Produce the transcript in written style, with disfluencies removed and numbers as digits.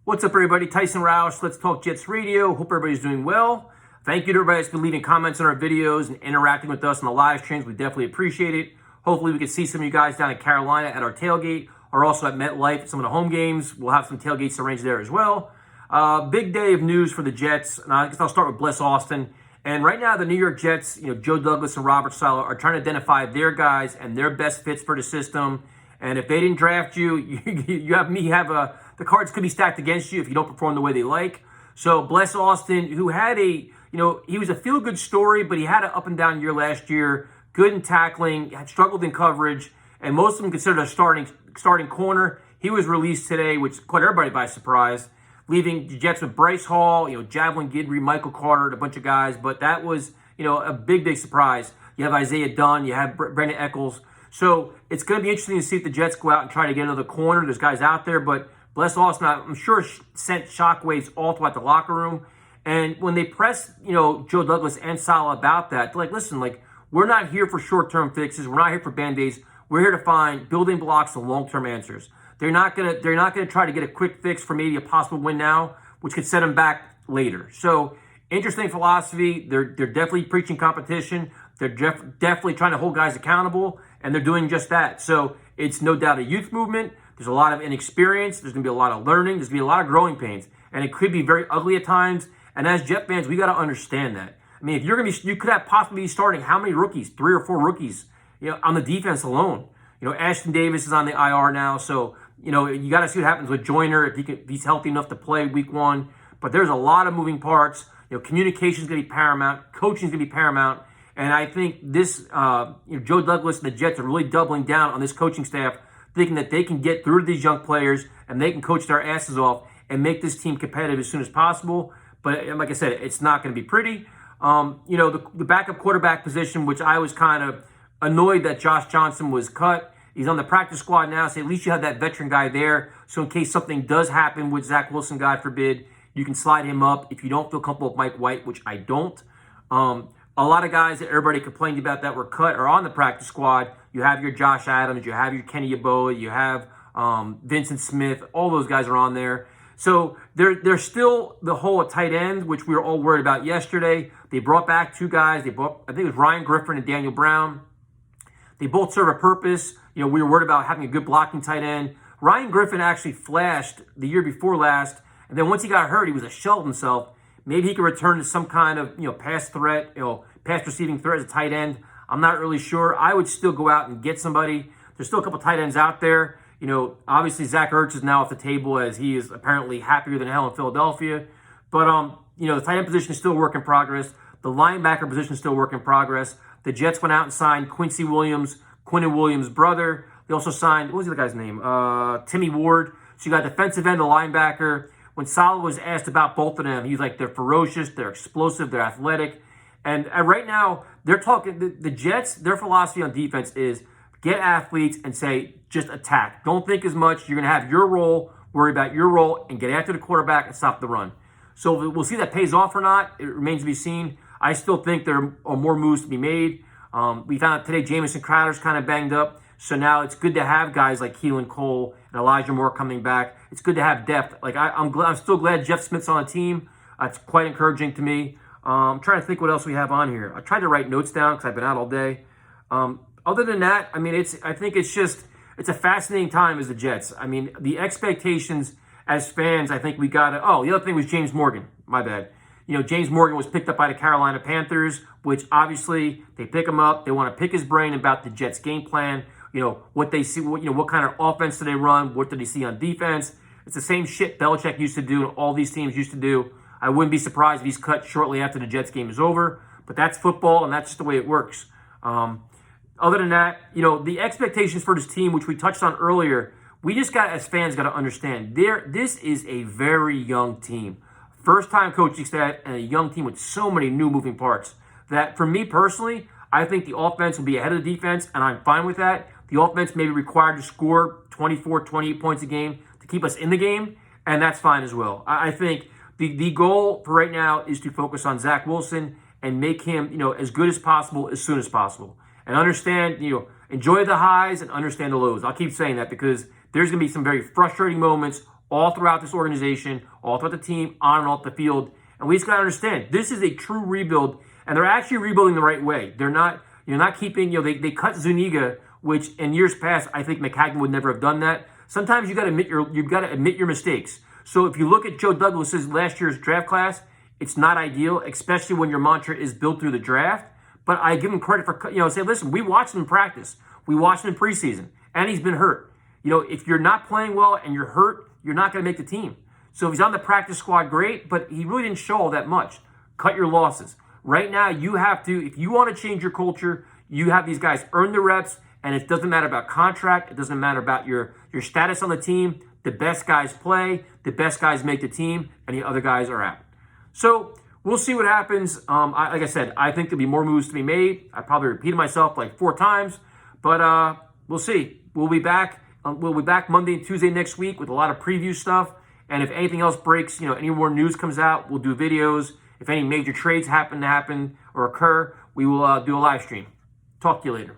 What's up, everybody? Tyson Roush, Let's Talk Jets Radio. Hope everybody's doing well. Thank you to everybody that's been leaving comments on our videos and interacting with us on the live streams. We definitely appreciate it. Hopefully, we can see some of you guys down in Carolina at our tailgate or also at MetLife at some of the home games. We'll have some tailgates arranged there as well. Big day of news for the Jets. And I guess I'll start with Bless Austin. And right now, the New York Jets, Joe Douglas and Robert Saleh are trying to identify their guys and their best fits for the system. And if they didn't draft you, the cards could be stacked against you if you don't perform the way they like. So Bless Austin, who had he was a feel-good story, but he had an up and down year last year, good in tackling, had struggled in coverage, and most of them considered a starting corner. He was released today, which caught everybody by surprise, leaving the Jets with Bryce Hall, Javelin Guidry, Michael Carter, a bunch of guys. But that was, a big surprise. You have Isaiah Dunn, you have Brandon Eccles. So it's going to be interesting to see if the Jets go out and try to get another corner. There's guys out there, but Bless Austin, I'm sure, sent shockwaves all throughout the locker room. And when they pressed, Joe Douglas and Saleh about that, they're like, listen, we're not here for short-term fixes. We're not here for Band-Aids. We're here to find building blocks and long-term answers. They're not gonna try to get a quick fix for maybe a possible win now, which could set them back later. So interesting philosophy. They're definitely preaching competition. They're definitely trying to hold guys accountable, and they're doing just that. So it's no doubt a youth movement. There's a lot of inexperience. There's going to be a lot of learning. There's going to be a lot of growing pains. And it could be very ugly at times. And as Jet fans, we got to understand that. I mean, if you could have possibly be starting how many rookies? 3 or 4 rookies, on the defense alone. Ashton Davis is on the IR now. So, you got to see what happens with Joyner if he's healthy enough to play week 1. But there's a lot of moving parts. Communication is going to be paramount. Coaching is going to be paramount. And I think this, Joe Douglas and the Jets are really doubling down on this coaching staff, thinking that they can get through to these young players and they can coach their asses off and make this team competitive as soon as possible. But like I said, it's not going to be pretty. The backup quarterback position, which I was kind of annoyed that Josh Johnson was cut. He's on the practice squad now, so at least you have that veteran guy there. So in case something does happen with Zach Wilson, God forbid, you can slide him up if you don't feel comfortable with Mike White, which I don't. A lot of guys that everybody complained about that were cut are on the practice squad. You have your Josh Adams, you have your Kenny Yeboah, you have Vincent Smith. All those guys are on there. So they're still the hole at tight end, which we were all worried about yesterday. They brought back 2 guys. I think it was Ryan Griffin and Daniel Brown. They both serve a purpose. We were worried about having a good blocking tight end. Ryan Griffin actually flashed the year before last, and then once he got hurt, he was a shell of himself. Maybe he could return to some kind of, pass threat, pass receiving threat as a tight end. I'm not really sure. I would still go out and get somebody. There's still a couple tight ends out there. Obviously Zach Ertz is now off the table as he is apparently happier than hell in Philadelphia. But, the tight end position is still a work in progress. The linebacker position is still a work in progress. The Jets went out and signed Quincy Williams, Quinnen Williams' brother. They also signed, what was the other guy's name? Timmy Ward. So you got defensive end, a linebacker. When Saleh was asked about both of them, he's like, they're ferocious, they're explosive, they're athletic. And right now, they're talking, the Jets, their philosophy on defense is get athletes and say, just attack. Don't think as much. You're going to have your role, worry about your role, and get after the quarterback and stop the run. So we'll see if that pays off or not. It remains to be seen. I still think there are more moves to be made. We found out today Jamison Crowder's kind of banged up. So now it's good to have guys like Keelan Cole and Elijah Moore coming back. It's good to have depth. I'm still glad Jeff Smith's on the team. It's quite encouraging to me. I'm trying to think what else we have on here. I tried to write notes down because I've been out all day. Other than that, I think it's a fascinating time as the Jets. The expectations as fans, I think we got to. Oh, the other thing was James Morgan. My bad. James Morgan was picked up by the Carolina Panthers, which obviously they pick him up. They want to pick his brain about the Jets' game plan. What they see, what kind of offense do they run? What do they see on defense? It's the same shit Belichick used to do and all these teams used to do. I wouldn't be surprised if he's cut shortly after the Jets game is over, but that's football and that's just the way it works. Other than that, the expectations for this team, which we touched on earlier, we just as fans, got to understand this is a very young team. First-time coaching staff and a young team with so many new moving parts that for me personally, I think the offense will be ahead of the defense, and I'm fine with that. The offense may be required to score 24, 28 points a game to keep us in the game, and that's fine as well. I think the goal for right now is to focus on Zach Wilson and make him, as good as possible as soon as possible. And understand, enjoy the highs and understand the lows. I'll keep saying that because there's going to be some very frustrating moments all throughout this organization, all throughout the team, on and off the field. And we just got to understand, this is a true rebuild, and they're actually rebuilding the right way. They're not, you're not keeping, they cut Zuniga, which in years past, I think McCagnon would never have done that. Sometimes you've got to admit your mistakes. So if you look at Joe Douglas's last year's draft class, it's not ideal, especially when your mantra is built through the draft. But I give him credit for, say, listen, we watched him practice. We watched him in preseason, and he's been hurt. If you're not playing well and you're hurt, you're not going to make the team. So if he's on the practice squad, great, but he really didn't show all that much. Cut your losses. Right now, you have to, if you want to change your culture, you have these guys earn the reps, and it doesn't matter about contract. It doesn't matter about your status on the team. The best guys play. The best guys make the team, and the other guys are out. So we'll see what happens. Like I said, I think there'll be more moves to be made. I probably repeated myself like 4 times, but we'll see. We'll be back. We'll be back Monday and Tuesday next week with a lot of preview stuff. And if anything else breaks, any more news comes out, we'll do videos. If any major trades happen or occur, we will do a live stream. Talk to you later.